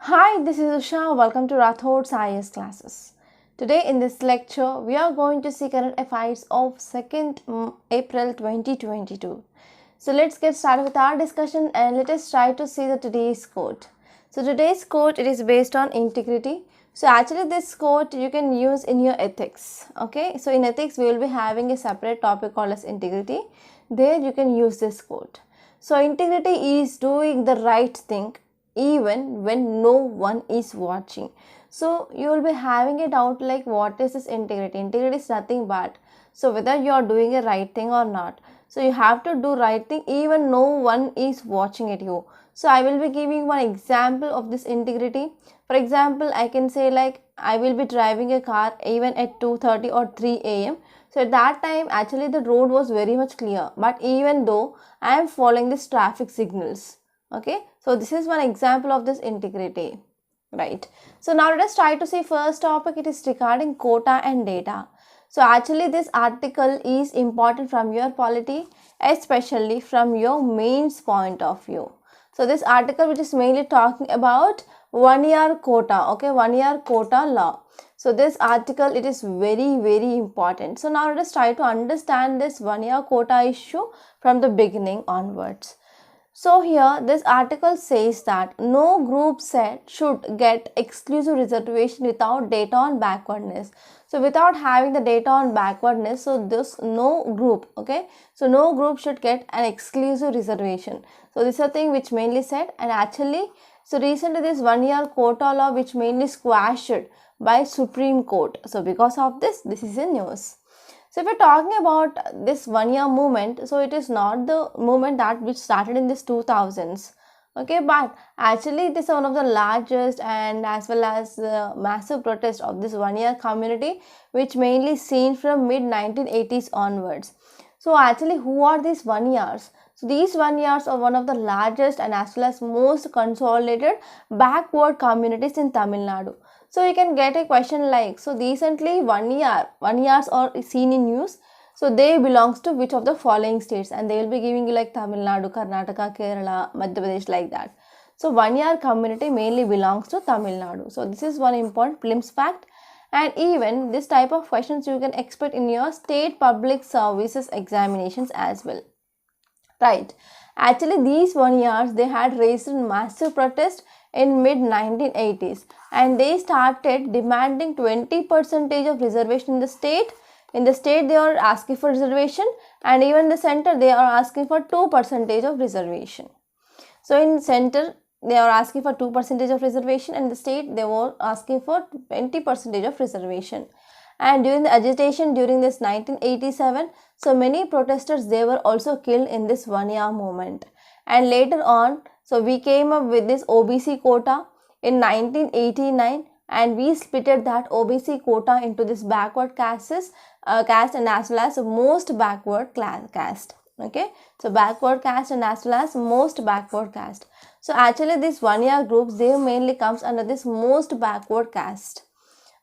Hi, this is Usha. Welcome to Rathod's IS classes. Today in this lecture, we are going to see current affairs of 2nd April 2022. So let's get started with our discussion and let us try to see the today's quote. So today's quote, it is based on integrity. So actually this quote you can use in your ethics. Okay, so in ethics we will be having a separate topic called as integrity. There you can use this quote. So integrity is doing the right thing even when no one is watching. So you will be having a doubt like what is this integrity? Integrity is nothing but so whether you are doing a right thing or not. So you have to do right thing even no one is watching at you. So I will be giving one example of this integrity. For example, I can say like I will be driving a car even at 2:30 or 3 a.m. So at that time actually the road was very much clear, but even though I am following this traffic signals. Okay, so this is one example of this integrity, right? So now let us try to see first topic. It is regarding quota and data. So actually this article is important from your polity, especially from your mains point of view. So this article which is mainly talking about 1 year quota, okay, 1 year quota law. So this article, it is very important. So now let us try to understand this 1 year quota issue from the beginning onwards. So here this article says that no group set should get exclusive reservation without data on backwardness. So without having the data on backwardness, so this no group, okay, so no group should get an exclusive reservation. So this is a thing which mainly said, and actually so recently this 1 year quota law which mainly squashed by Supreme Court. So because of this is a news. So if we're talking about this 1 year movement, so it is not the movement that which started in this 2000s. Okay, but actually it is one of the largest and as well as massive protest of this 1 year community which mainly seen from mid 1980s onwards. So actually who are these 1 years? So these 1 years are one of the largest and as well as most consolidated backward communities in Tamil Nadu. So you can get a question like, so recently 1 years are seen in news. So they belongs to which of the following states, and they will be giving you like Tamil Nadu, Karnataka, Kerala, Madhya Pradesh, like that. So 1 year community mainly belongs to Tamil Nadu. So this is one important PRELIMS fact. And even this type of questions you can expect in your state public services examinations as well. Right. Actually these 1 years they had raised massive protest in mid 1980s, and they started demanding 20% of reservation in the state. In the state they are asking for reservation, and even the center they are asking for 2% of reservation. So in center they are asking for 2% of reservation, and the state they were asking for 20% of reservation. And during the agitation during this 1987, so many protesters they were also killed in this 1 year movement. And later on, so we came up with this OBC quota in 1989, and we splitted that OBC quota into this backward caste and as well as most backward caste. Okay, so backward caste and as well as most backward caste. So actually this 1 year groups they mainly comes under this most backward caste.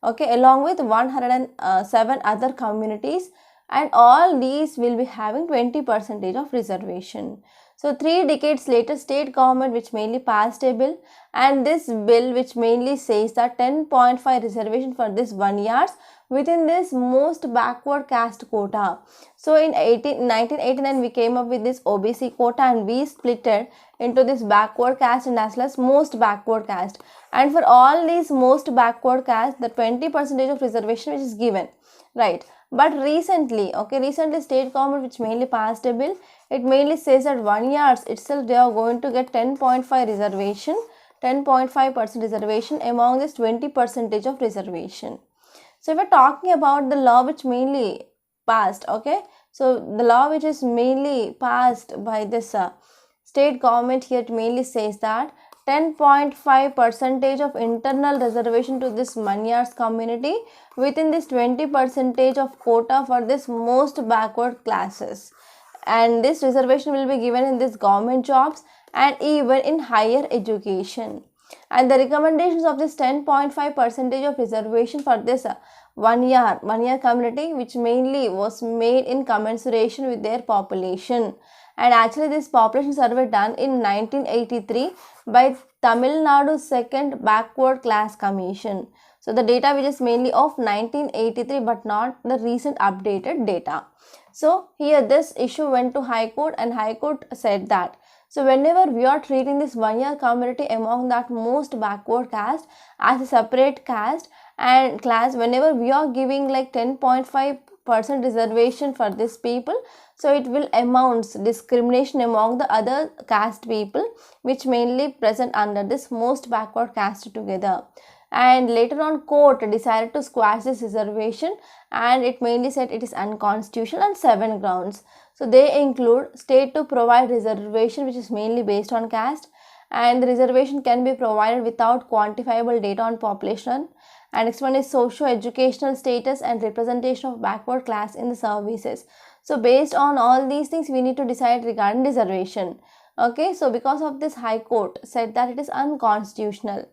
Okay, along with 107 other communities, and all these will be having 20% of reservation. So 3 decades later, state government which mainly passed a bill, and this bill which mainly says that 10.5 reservation for this 1 years within this most backward caste quota. So in 1989 we came up with this OBC quota, and we split it into this backward caste and as well as most backward caste. And for all these most backward caste, the 20% of reservation which is given, right? But recently, okay, recently state government which mainly passed a bill, it mainly says that 1 year itself they are going to get 10.5 reservation, 10.5% reservation among this 20% of reservation. So if we're talking about the law which mainly passed, okay, so the law which is mainly passed by this state government here, it mainly says that 10.5% of internal reservation to this 1 year's community within this 20% of quota for this most backward classes. And this reservation will be given in this government jobs and even in higher education. And the recommendations of this 10.5% of reservation for this 1 year community which mainly was made in commensuration with their population. And actually this population survey done in 1983 by Tamil Nadu Second Backward Class Commission. So the data which is mainly of 1983 but not the recent updated data. So here this issue went to High Court and High Court said that, so whenever we are treating this one-year community among that most backward caste as a separate caste and class, whenever we are giving like 10.5% reservation for this people, so it will amounts discrimination among the other caste people which mainly present under this most backward caste together. And later on court decided to squash this reservation and it mainly said it is unconstitutional on 7 grounds. So they include state to provide reservation which is mainly based on caste, and the reservation can be provided without quantifiable data on population. And next one is socio-educational status and representation of backward class in the services. So based on all these things we need to decide regarding reservation. Okay, so because of this High Court said that it is unconstitutional.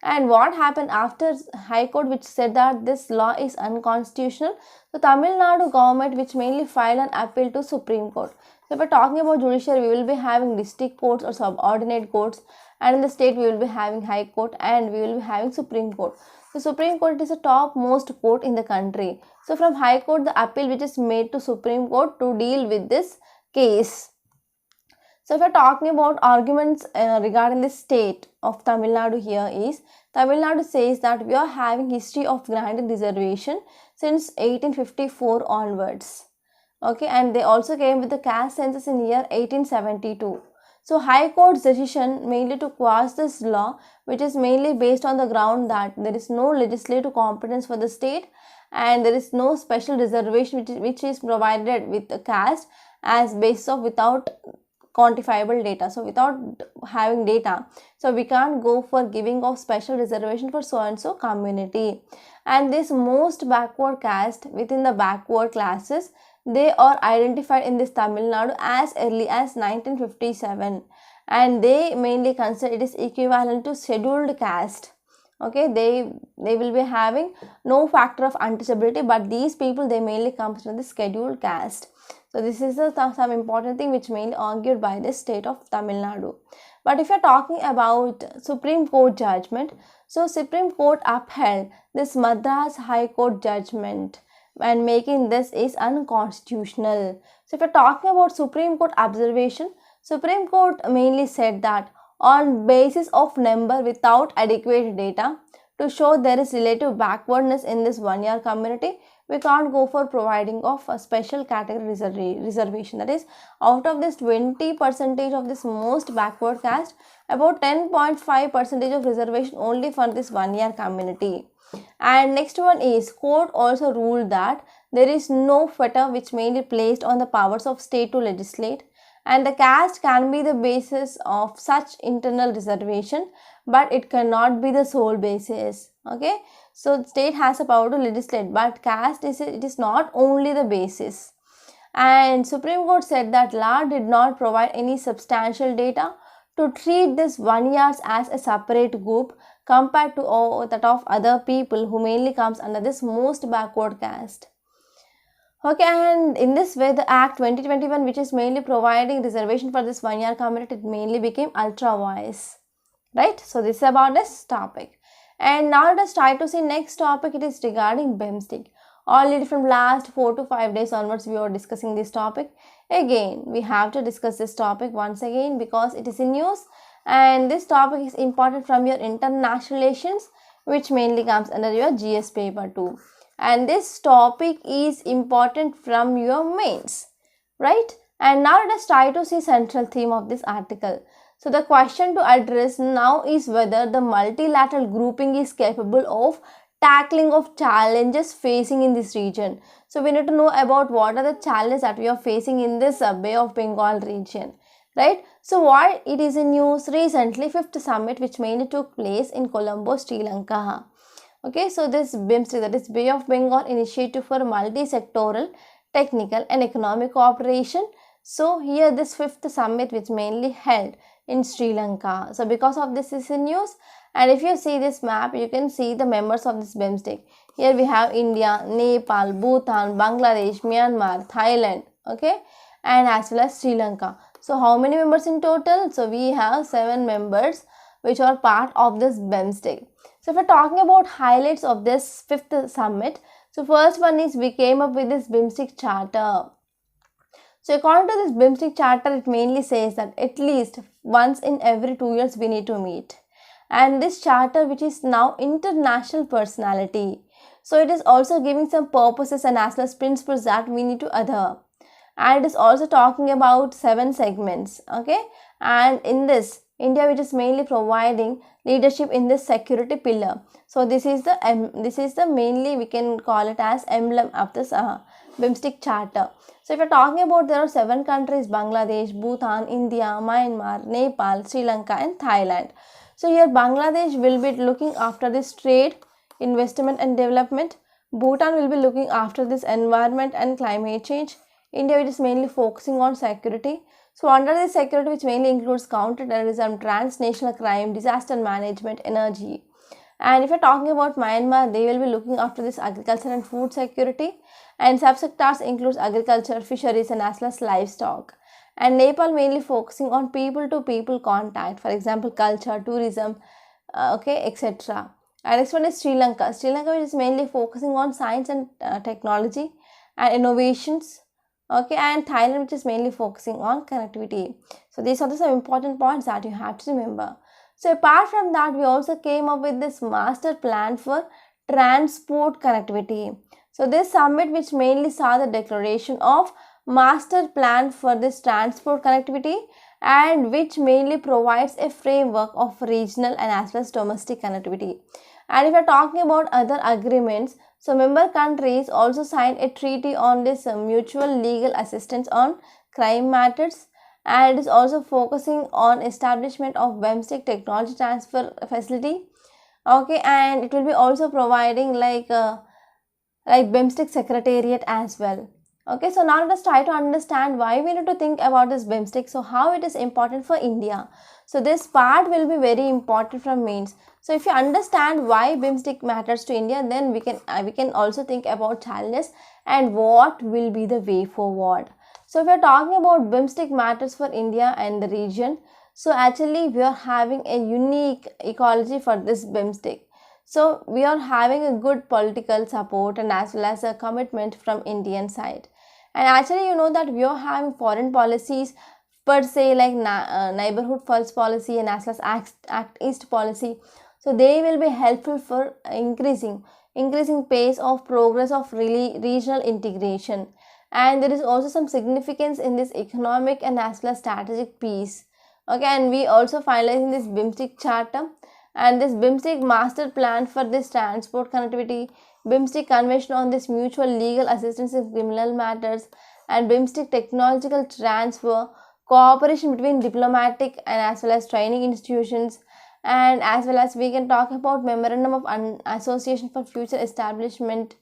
And what happened after High Court which said that this law is unconstitutional? So Tamil Nadu government which mainly filed an appeal to Supreme Court. So if we're talking about judiciary, we will be having district courts or subordinate courts, and in the state we will be having High Court and we will be having Supreme Court. So Supreme Court is the topmost court in the country. So from High Court the appeal which is made to Supreme Court to deal with this case. So if we are talking about arguments regarding the state of Tamil Nadu, here is Tamil Nadu says that we are having history of granting reservation since 1854 onwards. Okay, and they also came with the caste census in year 1872. So High Court's decision mainly to quash this law, which is mainly based on the ground that there is no legislative competence for the state and there is no special reservation which is provided with the caste as basis of without quantifiable data. So without having data, so we can't go for giving of special reservation for so and so community. And this most backward caste within the backward classes, they are identified in this Tamil Nadu as early as 1957, and they mainly consider it is equivalent to scheduled caste. Okay, they will be having no factor of untouchability, but these people they mainly come from the scheduled caste. So this is some important thing which mainly argued by the state of Tamil Nadu. But if you are talking about Supreme Court judgment, so Supreme Court upheld this Madras High Court judgment and making this is unconstitutional. So if you are talking about Supreme Court observation, Supreme Court mainly said that on basis of number without adequate data to show there is relative backwardness in this one-year community, we can't go for providing of a special category reservation. That is, out of this 20% of this most backward caste, about 10.5% of reservation only for this one-year community. And next one is court also ruled that there is no fetter which mainly placed on the powers of state to legislate, and the caste can be the basis of such internal reservation, but it cannot be the sole basis. Okay, so state has a power to legislate, but caste is not only the basis. And Supreme Court said that law did not provide any substantial data to treat this one-years as a separate group compared to that of other people who mainly comes under this most backward caste. Okay, and in this way the Act 2021, which is mainly providing reservation for this one-year community, it mainly became ultra wise, right? So this is about this topic. And now let us try to see next topic. It is regarding BIMSTEC. Already from last 4 to 5 days onwards we are discussing this topic. Again we have to discuss this topic once again because it is in news, and this topic is important from your international relations, which mainly comes under your GS paper 2. And this topic is important from your mains, right? And now let us try to see central theme of this article. So the question to address now is whether the multilateral grouping is capable of tackling of challenges facing in this region. So we need to know about what are the challenges that we are facing in this Bay of Bengal region, right? So what it is in news recently, 5th summit which mainly took place in Colombo, Sri Lanka. Okay, so this BIMSTEC, that is Bay of Bengal Initiative for Multi-Sectoral, Technical and Economic Cooperation. So here this 5th summit which mainly held in Sri Lanka. So because of this is in news, and if you see this map, you can see the members of this BIMSTEC. Here we have India, Nepal, Bhutan, Bangladesh, Myanmar, Thailand, okay, and as well as Sri Lanka. So how many members in total? So we have 7 members which are part of this BIMSTEC. So if we're talking about highlights of this 5th summit, so first one is we came up with this BIMSTEC charter. So according to this BIMSTEC charter, it mainly says that at least once in every 2 years we need to meet. And this charter, which is now international personality, so it is also giving some purposes and as well as principles that we need to adhere. And it is also talking about 7 segments, okay? And in this, India, which is mainly providing leadership in this security pillar. So this is the mainly we can call it as emblem of this BIMSTEC charter. So if you're talking about, there are 7 countries: Bangladesh, Bhutan, India, Myanmar, Nepal, Sri Lanka and Thailand. So here Bangladesh will be looking after this trade, investment and development. Bhutan will be looking after this environment and climate change. India, which is mainly focusing on security. So under this security, which mainly includes counter-terrorism, transnational crime, disaster management, energy. And if you're talking about Myanmar, they will be looking after this agriculture and food security. And subsectors includes agriculture, fisheries and as well as livestock. And Nepal mainly focusing on people-to-people contact, for example, culture, tourism, etc. And next one is Sri Lanka. Sri Lanka, which is mainly focusing on science and technology and innovations. Okay, and Thailand, which is mainly focusing on connectivity. So these are some important points that you have to remember. So apart from that, we also came up with this master plan for transport connectivity. So this summit, which mainly saw the declaration of master plan for this transport connectivity, and which mainly provides a framework of regional and as well as domestic connectivity. And if we are talking about other agreements, so member countries also signed a treaty on this mutual legal assistance on crime matters, and it is also focusing on establishment of BIMSTEC technology transfer facility. Okay, and it will be also providing like BIMSTEC secretariat as well. Okay, so now let us try to understand why we need to think about this BIMSTEC. So how it is important for India. So this part will be very important from mains. So if you understand why BIMSTEC matters to India, then we can also think about challenges and what will be the way forward. So if we are talking about BIMSTEC matters for India and the region, so actually we are having a unique ecology for this BIMSTEC. So we are having a good political support and as well as a commitment from Indian side. And actually you know that we are having foreign policies per se, like neighborhood first policy and as well as Act East policy. So they will be helpful for increasing pace of progress of really regional integration. And there is also some significance in this economic and as well as strategic piece. Okay, and we also finalizing this BIMSTEC charter and this BIMSTEC master plan for this transport connectivity, BIMSTEC convention on this mutual legal assistance in criminal matters, and BIMSTEC technological transfer, cooperation between diplomatic and as well as training institutions, and as well as we can talk about memorandum of association for future establishment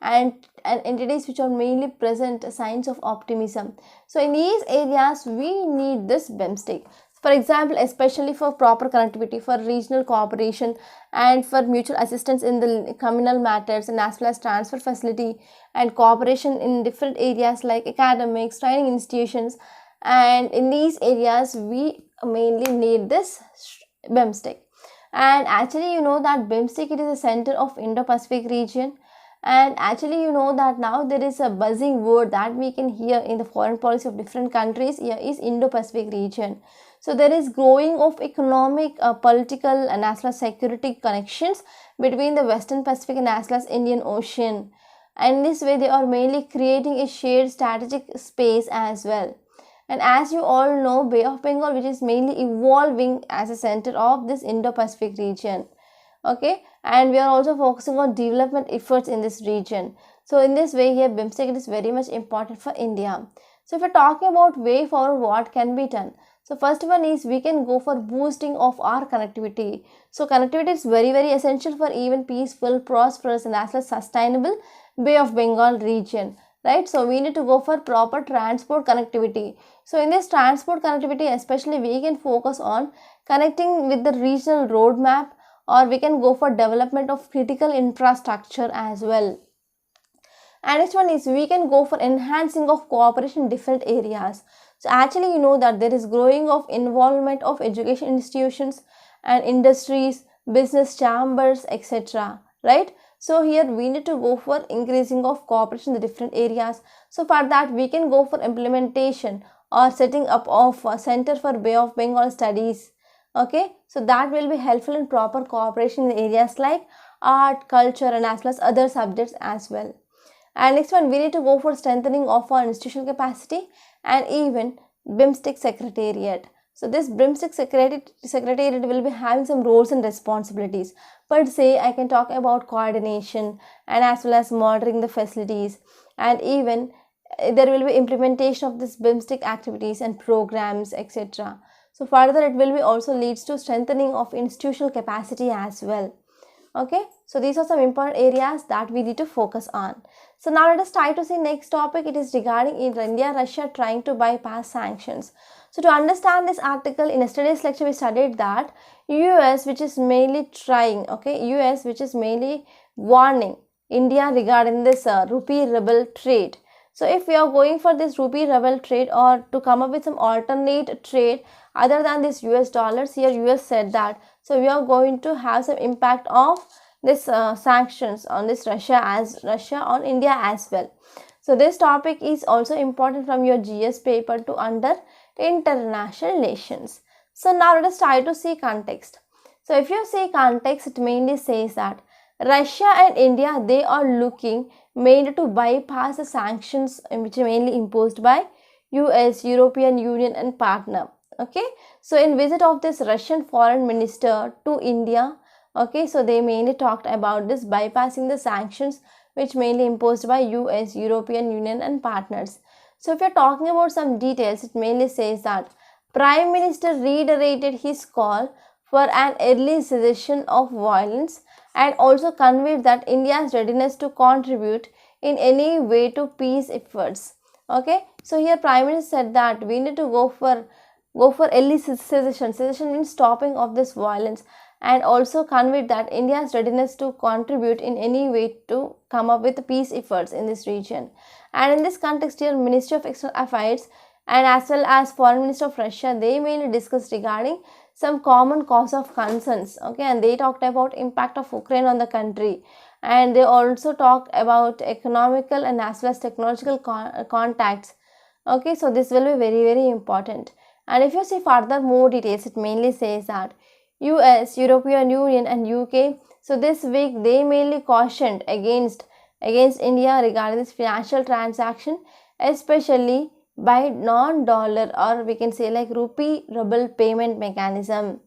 and entities which are mainly present signs of optimism. So in these areas we need this BIMSTEC. For example, especially for proper connectivity, for regional cooperation and for mutual assistance in the communal matters and as well as transfer facility and cooperation in different areas like academics, training institutions, and in these areas we mainly need this BIMSTEC. And actually you know that BIMSTEC, it is a center of Indo-Pacific region. And actually you know that now there is a buzzing word that we can hear in the foreign policy of different countries. Here is Indo-Pacific region. So there is growing of economic, political and as well as security connections between the Western Pacific and as well as Indian Ocean. And this way they are mainly creating a shared strategic space as well. And as you all know, Bay of Bengal, which is mainly evolving as a center of this Indo-Pacific region. Okay, and we are also focusing on development efforts in this region. So in this way here, BIMSTEC is very much important for India. So if we're talking about way forward, what can be done? So first one is we can go for boosting of our connectivity. So connectivity is very essential for even peaceful, prosperous and as well as sustainable Bay of Bengal region. Right, so we need to go for proper transport connectivity. So in this transport connectivity, especially we can focus on connecting with the regional roadmap, or we can go for development of critical infrastructure as well. And next one is we can go for enhancing of cooperation in different areas. So actually you know that there is growing of involvement of education institutions and industries, business chambers, etc. Right? So here we need to go for increasing of cooperation in the different areas. So for that we can go for implementation or setting up of a Center for Bay of Bengal Studies. Okay, so that will be helpful in proper cooperation in areas like art, culture, and as well as other subjects as well. And next one, we need to go for strengthening of our institutional capacity and even BIMSTEC Secretariat. So this BIMSTEC Secretariat will be having some roles and responsibilities. Per se, I can talk about coordination and as well as monitoring the facilities, and even there will be implementation of this BIMSTEC activities and programs, etc. So further, it will be also leads to strengthening of institutional capacity as well. Okay, so these are some important areas that we need to focus on. So now let us try to see next topic. It is regarding India, Russia trying to bypass sanctions. So to understand this article, in yesterday's lecture we studied that US, which is mainly trying, US which is mainly warning India regarding this rupee ruble trade. So if we are going for this rupee ruble trade or to come up with some alternate trade other than this US dollars, here US said that, so we are going to have some impact of this sanctions on this Russia on India as well. So this topic is also important from your GS paper to under international relations. So now let us try to see context. So if you see context, it mainly says that Russia and India, they are looking mainly to bypass the sanctions which are mainly imposed by US, European Union and partner. Okay, so in visit of this Russian foreign minister to India, okay, so they mainly talked about this bypassing the sanctions which mainly imposed by US, European Union and partners. So if you're talking about some details, it mainly says that Prime Minister reiterated his call for an early cessation of violence and also conveyed that India's readiness to contribute in any way to peace efforts. Okay, so here Prime Minister said that we need to go for early cessation. Cessation means stopping of this violence, and also conveyed that India's readiness to contribute in any way to come up with peace efforts in this region. And in this context here, Ministry of External Affairs and as well as Foreign Minister of Russia, they mainly discussed regarding some common cause of concerns. Okay, and they talked about impact of Ukraine on the country, and they also talked about economical and as well as technological contacts. Okay, so this will be very important. And if you see further more details, it mainly says that US, European Union and UK, so this week they mainly cautioned against India regarding this financial transaction, especially by non-dollar or we can say like rupee ruble payment mechanism.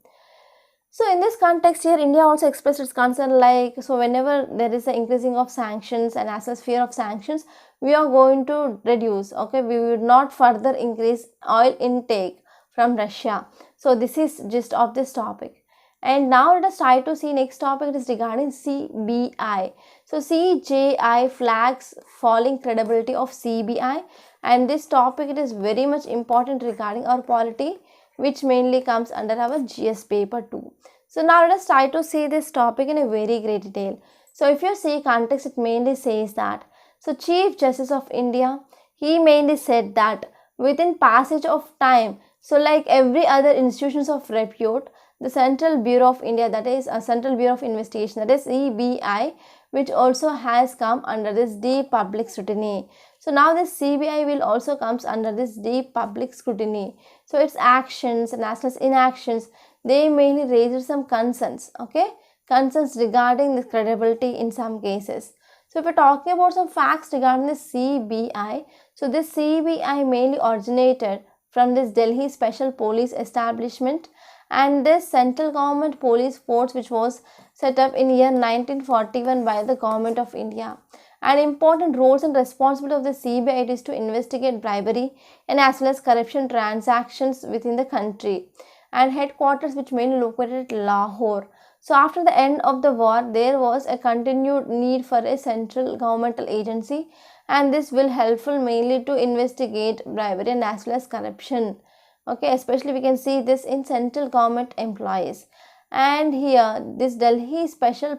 So in this context here, India also expressed its concern like, so whenever there is an increasing of sanctions and as well as fear of sanctions, we are going to reduce, okay, we would not further increase oil intake from Russia. So this is gist of this topic. And now let us try to see next topic. It is regarding CBI. So CJI flags falling credibility of CBI, and this topic it is very much important regarding our polity, which mainly comes under our GS paper 2. So now let us try to see this topic in a very great detail. So if you see context, it mainly says that, so Chief Justice of India, he mainly said that within passage of time, so like every other institutions of repute, the Central Bureau of India, that is a Central Bureau of Investigation, that is CBI, which also has come under this deep public scrutiny. So now this CBI will also comes under this deep public scrutiny. So its actions and as well as inactions, they mainly raised some concerns, okay, concerns regarding the credibility in some cases. So if we're talking about some facts regarding the CBI, so this CBI mainly originated from this Delhi Special Police Establishment and this central government police force which was set up in year 1941 by the government of India. And important roles and responsibility of the CBI is to investigate bribery and as well as corruption transactions within the country, and headquarters which mainly located at Lahore. So after the end of the war, there was a continued need for a central governmental agency, and this will helpful mainly to investigate bribery and as well as corruption. Okay, especially we can see this in central government employees. And here this Delhi Special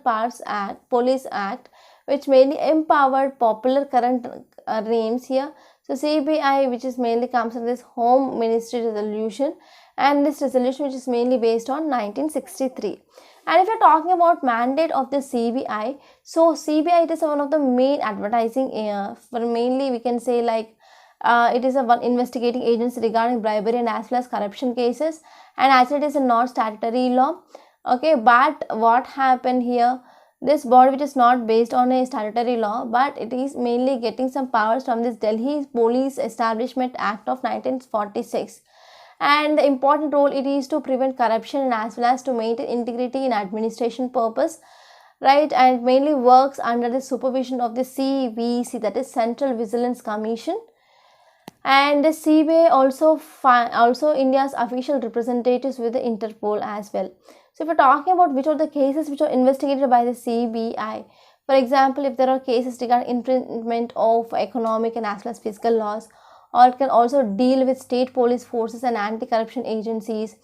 Police Act, which mainly empowered popular current names here. So CBI, which is mainly comes from this Home Ministry resolution, and this resolution which is mainly based on 1963. And if you're talking about mandate of the CBI, so CBI, it is one of the main advertising for mainly we can say like it is a one investigating agency regarding bribery and as well as corruption cases, and actually it is a not statutory law. Okay, but what happened here, this body which is not based on a statutory law, but it is mainly getting some powers from this Delhi Police Establishment Act of 1946, and the important role it is to prevent corruption and as well as to maintain integrity in administration purpose, right, and mainly works under the supervision of the CVC, that is Central Vigilance Commission. And the CBI also India's official representatives with the Interpol as well. So if we're talking about which are the cases which are investigated by the CBI, for example, if there are cases regarding infringement of economic and as well as fiscal laws, or it can also deal with state police forces and anti-corruption agencies,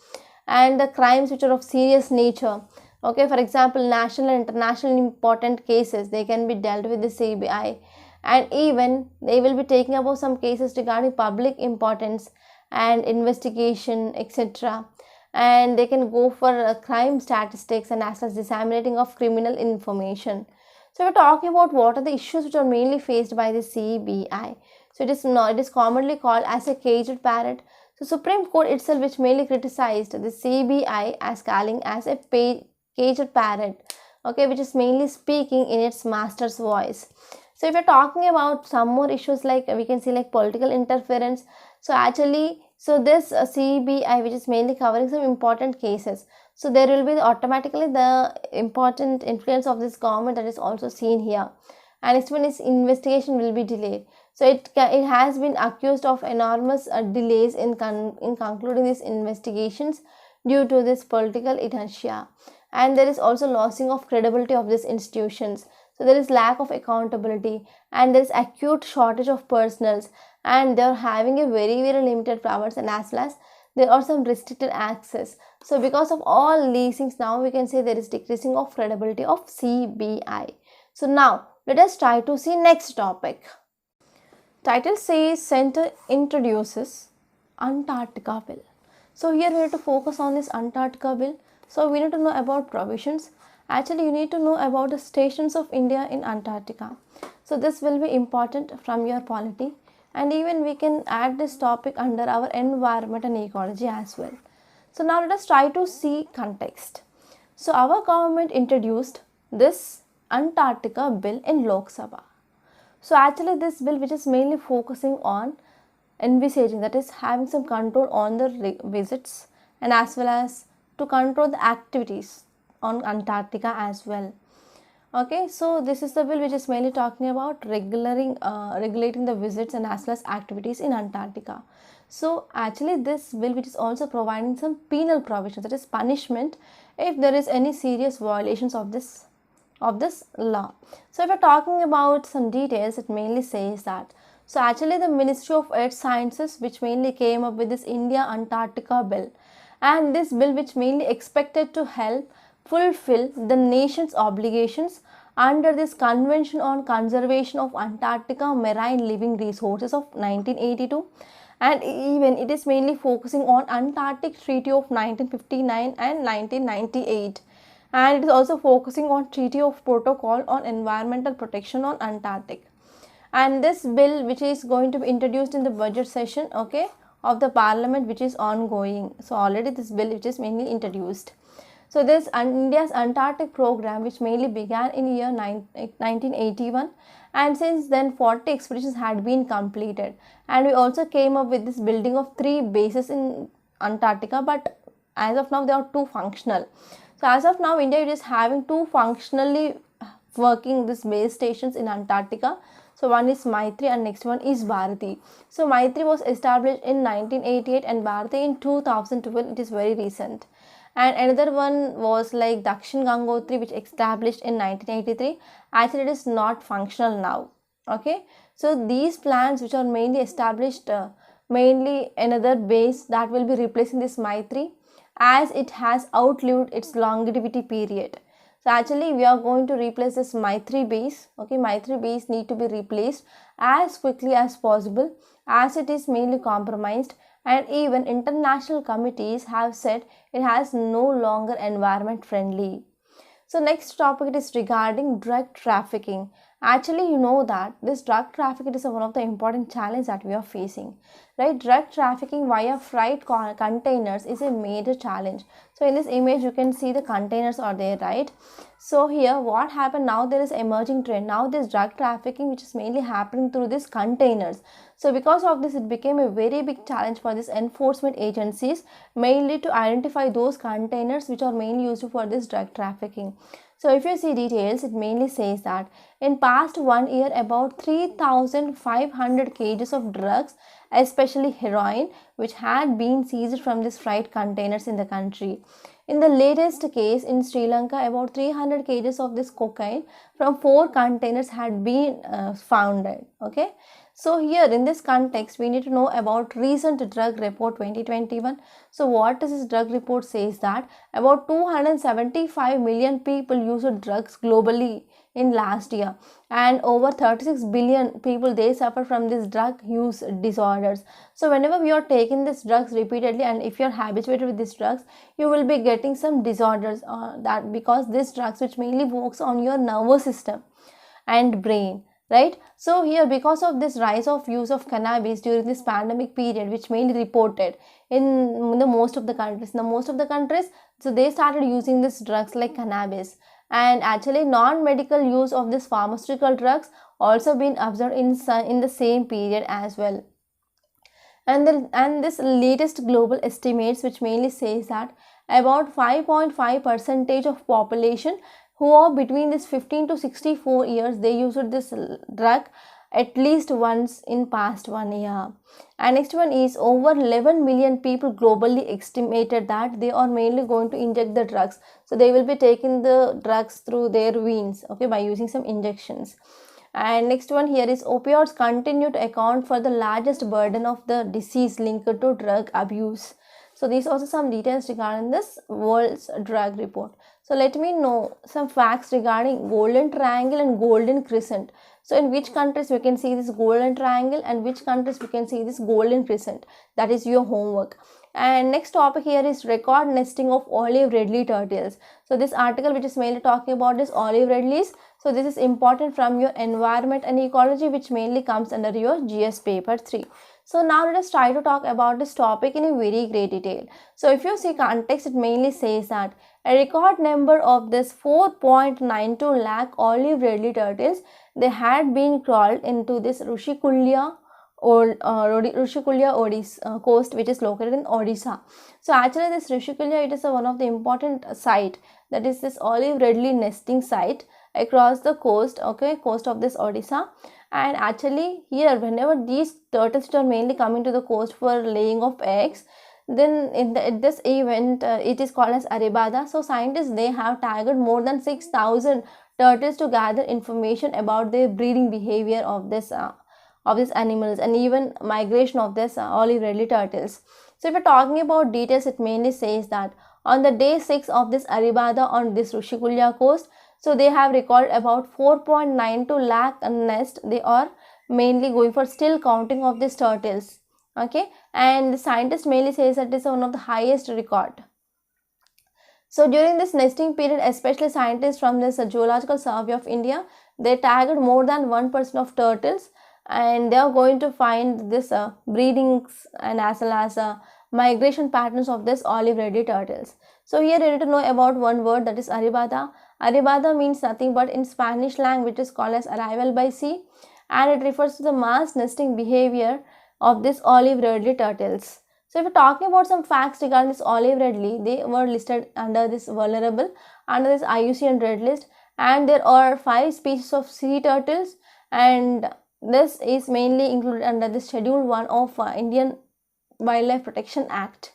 and the crimes which are of serious nature. Okay, for example, national and international important cases, they can be dealt with the CBI, and even they will be taking about some cases regarding public importance and investigation, etc. And they can go for crime statistics and as well as disseminating of criminal information. So we're talking about what are the issues which are mainly faced by the CBI. So it is commonly called as a caged parrot. So Supreme Court itself which mainly criticized the CBI as calling as a caged parrot, okay, which is mainly speaking in its master's voice. So if you're talking about some more issues like we can see like political interference, so actually this CBI which is mainly covering some important cases, so there will be automatically the important influence of this government that is also seen here. And next one is investigation will be delayed. So it has been accused of enormous delays in concluding these investigations due to this political inertia, and there is also losing of credibility of these institutions. So there is lack of accountability, and there is acute shortage of personnel, and they are having a very limited powers, and as well as there are some restricted access. So because of all these things, now we can say there is decreasing of credibility of CBI. So now let us try to see next topic. Title says Center introduces Antarctica bill. So here we have to focus on this Antarctica bill. So we need to know about provisions. Actually, you need to know about the stations of India in Antarctica. So this will be important from your polity, and even we can add this topic under our environment and ecology as well. So now let us try to see context. So our government introduced this Antarctica bill in Lok Sabha. So actually this bill which is mainly focusing on envisaging, that is having some control on the visits and as well as to control the activities on Antarctica as well. Okay, so this is the bill which is mainly talking about regulating the visits and as well as activities in Antarctica. So actually this bill which is also providing some penal provisions, that is punishment if there is any serious violations of this law. So if we're talking about some details, it mainly says that, so actually the Ministry of Earth Sciences which mainly came up with this India Antarctica bill, and this bill which mainly expected to help fulfill the nation's obligations under this Convention on Conservation of Antarctica Marine Living Resources of 1982, and even it is mainly focusing on Antarctic Treaty of 1959 and 1998, and it is also focusing on Treaty of Protocol on Environmental Protection on Antarctic. And this bill which is going to be introduced in the budget session, okay, of the parliament which is ongoing. So already this bill which is mainly introduced. So this India's Antarctic program which mainly began in year 1981, and since then 40 expeditions had been completed, and we also came up with this building of 3 bases in Antarctica, but as of now there are 2 functional. So as of now India is having 2 functionally working this base stations in Antarctica. So one is Maitri and next one is Bharati. So Maitri was established in 1988 and Bharati in 2012, it is very recent. And another one was like Dakshin Gangotri which established in 1983. Actually it is not functional now. Okay, so these plants which are mainly established, mainly another base that will be replacing this Maitri as it has outlived its longevity period. So actually we are going to replace this Maitri base. Okay, Maitri base need to be replaced as quickly as possible as it is mainly compromised, and even international committees have said it has no longer environment friendly. So next topic is regarding drug trafficking. Actually, you know that this drug trafficking is one of the important challenges that we are facing, right? Drug trafficking via freight containers is a major challenge. So in this image, you can see the containers are there, right? So here, what happened now? There is emerging trend. Now this drug trafficking, which is mainly happening through these containers. So because of this, it became a very big challenge for these enforcement agencies, mainly to identify those containers which are mainly used for this drug trafficking. So if you see details, it mainly says that in past 1 year, about 3,500 kgs of drugs, especially heroin, which had been seized from these freight containers in the country. In the latest case in Sri Lanka, about 300 kgs of this cocaine from 4 containers had been found. Okay. So here in this context, we need to know about recent drug report 2021. So what does this drug report says that about 275 million people used drugs globally in last year, and over 36 billion people, they suffer from this drug use disorders. So whenever we are taking these drugs repeatedly, and if you are habituated with these drugs, you will be getting some disorders, that because these drugs which mainly works on your nervous system and brain, right? So here, because of this rise of use of cannabis during this pandemic period, which mainly reported in the most of the countries, so they started using these drugs like cannabis. And actually non-medical use of this pharmaceutical drugs also been observed in the same period as well. And this latest global estimates, which mainly says that about 5.5% of population who are between this 15 to 64 years, they used this drug at least once in past 1 year. And next one is over 11 million people globally estimated that they are mainly going to inject the drugs. So they will be taking the drugs through their veins, okay, by using some injections. And next one here is opioids continue to account for the largest burden of the disease linked to drug abuse. So these are also some details regarding this world's drug report. So let me know some facts regarding golden triangle and golden crescent. So in which countries we can see this golden triangle and which countries we can see this golden crescent. That is your homework. And next topic here is record nesting of olive ridley turtles. So this article which is mainly talking about is olive ridleys. So this is important from your environment and ecology, which mainly comes under your GS paper 3. So now let us try to talk about this topic in a very great detail. So if you see context, it mainly says that a record number of this 4.92 lakh olive ridley turtles, they had been crawled into this Rushikulya coast, which is located in Odisha. So actually this Rushikulya, it is one of the important site, that is this olive ridley nesting site across the coast, okay, coast of this Odisha. And actually here, whenever these turtles are mainly coming to the coast for laying of eggs, then in this event, it is called as Aribada. So scientists, they have tagged more than 6,000 turtles to gather information about the breeding behavior of these animals and even migration of this olive ridley turtles. So if we're talking about details, it mainly says that on the day 6 of this Aribada on this Rushikulya coast, so they have recorded about 4.92 lakh nest. They are mainly going for still counting of these turtles, okay, and the scientist mainly says that this is one of the highest record. So during this nesting period, especially scientists from this Geological Survey of India, they tagged more than 1% of turtles, and they are going to find this breedings and as well as migration patterns of this olive ridley turtles. So here you need to know about one word, that is Aribada. Aribada means nothing but in Spanish language it is called as arrival by sea, and it refers to the mass nesting behavior of this olive ridley turtles. So if we're talking about some facts regarding this olive ridley, they were listed under this vulnerable, under this IUCN Red List, and there are 5 species of sea turtles, and this is mainly included under the Schedule 1 of Indian Wildlife Protection Act,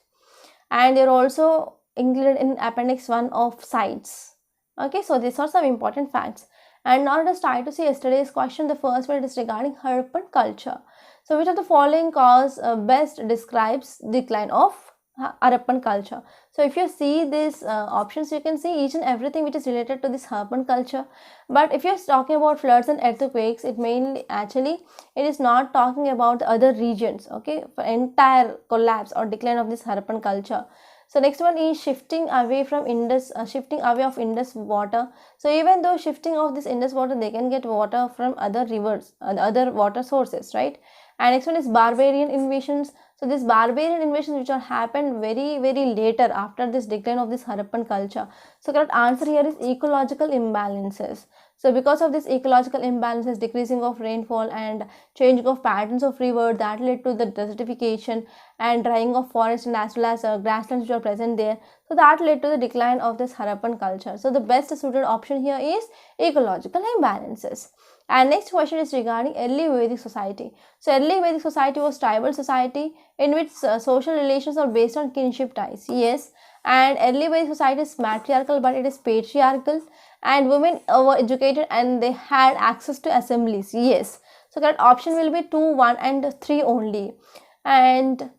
and they are also included in Appendix 1 of CITES. Okay, so these are some important facts. And now let us try to see yesterday's question. The first one is regarding Harappan culture. So which of the following cause best describes decline of Harappan culture. So if you see these options, you can see each and everything which is related to this Harappan culture. But if you're talking about floods and earthquakes, it mainly actually it is not talking about the other regions, okay, for entire collapse or decline of this Harappan culture. So next one is shifting away from Indus, shifting away of Indus water. So even though shifting of this Indus water, they can get water from other rivers, other water sources, right? And next one is barbarian invasions. So this barbarian invasions which are happened very later after this decline of this Harappan culture. So correct answer here is ecological imbalances. So because of this ecological imbalances, decreasing of rainfall and changing of patterns of river, that led to the desertification and drying of forests and as well as grasslands which are present there. So that led to the decline of this Harappan culture. So the best suited option here is ecological imbalances. And next question is regarding early Vedic society. So early Vedic society was tribal society in which social relations are based on kinship ties. Yes. And early Vedic society is matriarchal, but it is patriarchal, and women were educated and they had access to assemblies. Yes. So correct option will be 2, 1 and 3 only. And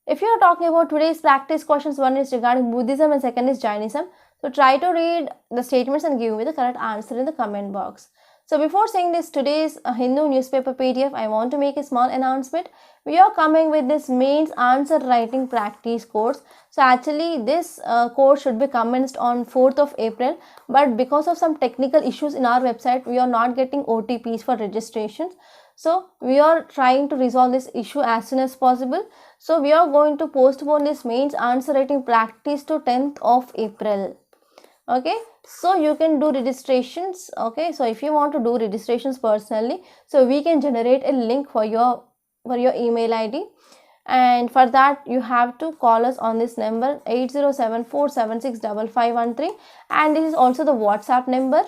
if you are talking about today's practice questions, one is regarding Buddhism and second is Jainism. So try to read the statements and give me the correct answer in the comment box. So before saying this today's Hindu newspaper PDF, I want to make a small announcement. We are coming with this mains answer writing practice course. So actually this course should be commenced on 4th of April, but because of some technical issues in our website, we are not getting OTPs for registrations. So we are trying to resolve this issue as soon as possible. So we are going to postpone this mains answer writing practice to 10th of April. Okay, so you can do registrations. Okay, so if you want to do registrations personally, so we can generate a link for your email ID, and for that you have to call us on this number 8074765513, and this is also the WhatsApp number.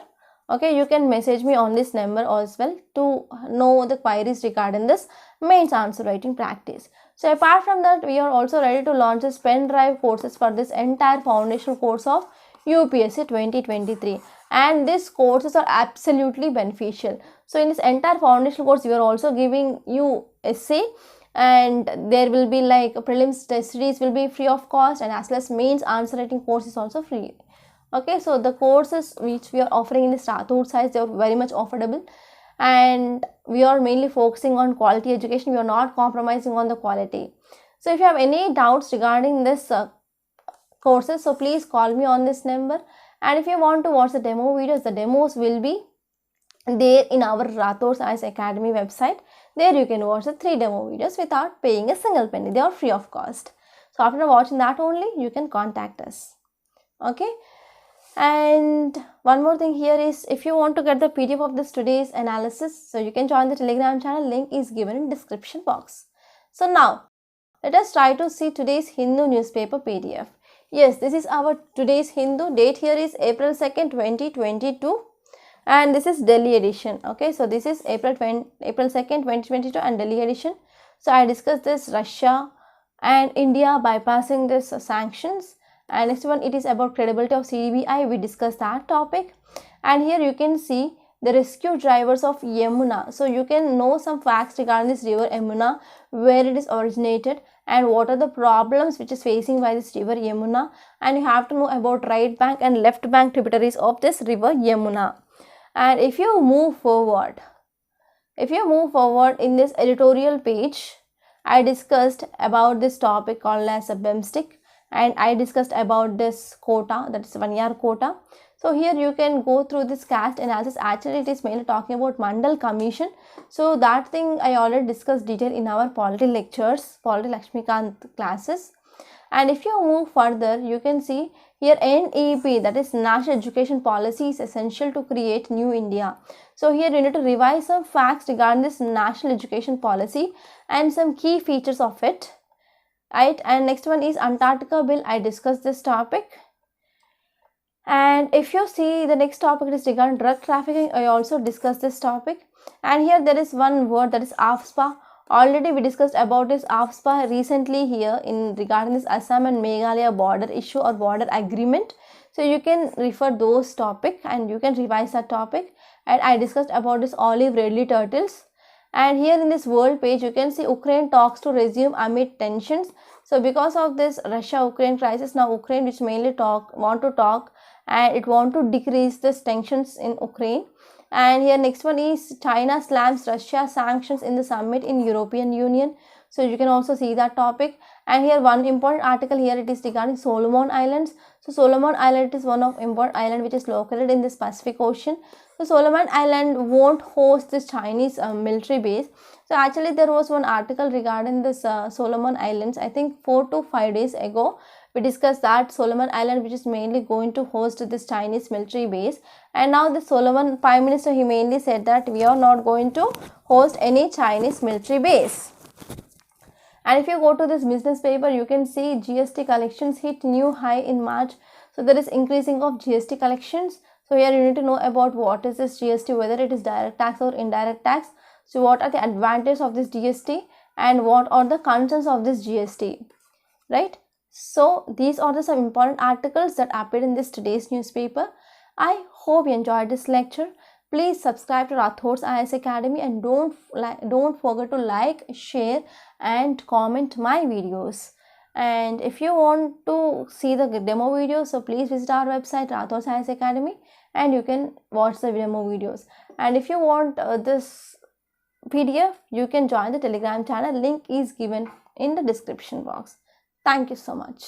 Okay, you can message me on this number as well to know the queries regarding this mains answer writing practice. So apart from that, we are also ready to launch this pen drive courses for this entire foundational course of UPSC 2023, and these courses are absolutely beneficial. So in this entire foundational course, we are also giving you essay, and there will be like prelims test series will be free of cost, and as well as mains answer writing course is also free. Okay, so the courses which we are offering in this Rathod size, they are very much affordable, and we are mainly focusing on quality education. We are not compromising on the quality. So if you have any doubts regarding this courses, so please call me on this number, and if you want to watch the demo videos, the demos will be there in our Rathod Science Academy website. There you can watch the 3 demo videos without paying a single penny. They are free of cost. So after watching that only, you can contact us. Okay, and one more thing here is, if you want to get the PDF of this today's analysis, so you can join the Telegram channel. Link is given in description box. So now let us try to see today's Hindu newspaper PDF. Yes, this is our today's Hindu. Date here is April 2nd, 2022, and this is Delhi edition. Okay, so this is April 2nd, 2022 and Delhi edition. So I discussed this Russia and India bypassing this sanctions, and next one, it is about credibility of CBI. We discussed that topic, and here you can see the rescue drivers of Yamuna. So you can know some facts regarding this river Yamuna, where it is originated and what are the problems which is facing by this river Yamuna, and you have to know about right bank and left bank tributaries of this river Yamuna. And if you move forward in this editorial page, I discussed about this topic called as a BEMSTIC, and I discussed about this quota, that is 1 year quota. So here you can go through this caste analysis. Actually, it is mainly talking about Mandal Commission. So that thing I already discussed detail in our polity lectures, polity Lakshmikant classes. And if you move further, you can see here NEP, that is National Education Policy, is essential to create New India. So here you need to revise some facts regarding this National Education Policy and some key features of it. Right, and next one is Antarctica Bill. I discussed this topic. And if you see the next topic, it is regarding drug trafficking. I also discussed this topic. And here there is one word, that is AFSPA. Already we discussed about this AFSPA recently here in regarding this Assam and Meghalaya border issue or border agreement. So you can refer those topic and you can revise that topic. And I discussed about this olive redley turtles. And here in this world page, you can see Ukraine talks to resume amid tensions. So because of this Russia-Ukraine crisis, now Ukraine, which mainly want to talk, and it want to decrease this tensions in Ukraine. And here next one is China slams Russia sanctions in the summit in European Union. So you can also see that topic. And here one important article here, it is regarding Solomon Islands. So Solomon Island is one of important island which is located in this Pacific Ocean. So Solomon Island won't host this Chinese military base. So actually there was one article regarding this Solomon Islands, I think 4 to 5 days ago. We discussed that Solomon Island, which is mainly going to host this Chinese military base. And now the Solomon Prime Minister, he mainly said that we are not going to host any Chinese military base. And if you go to this business paper, you can see GST collections hit new high in March. So there is increasing of GST collections. So here you need to know about what is this GST, whether it is direct tax or indirect tax. So what are the advantages of this GST and what are the concerns of this GST, right? So these are some important articles that appeared in this today's newspaper. I hope you enjoyed this lecture. Please subscribe to Rathod's IAS Academy and don't forget to like, share and comment my videos. And if you want to see the demo videos, so please visit our website Rathod's IAS Academy and you can watch the demo videos. And if you want this PDF, you can join the Telegram channel. Link is given in the description box. Thank you so much.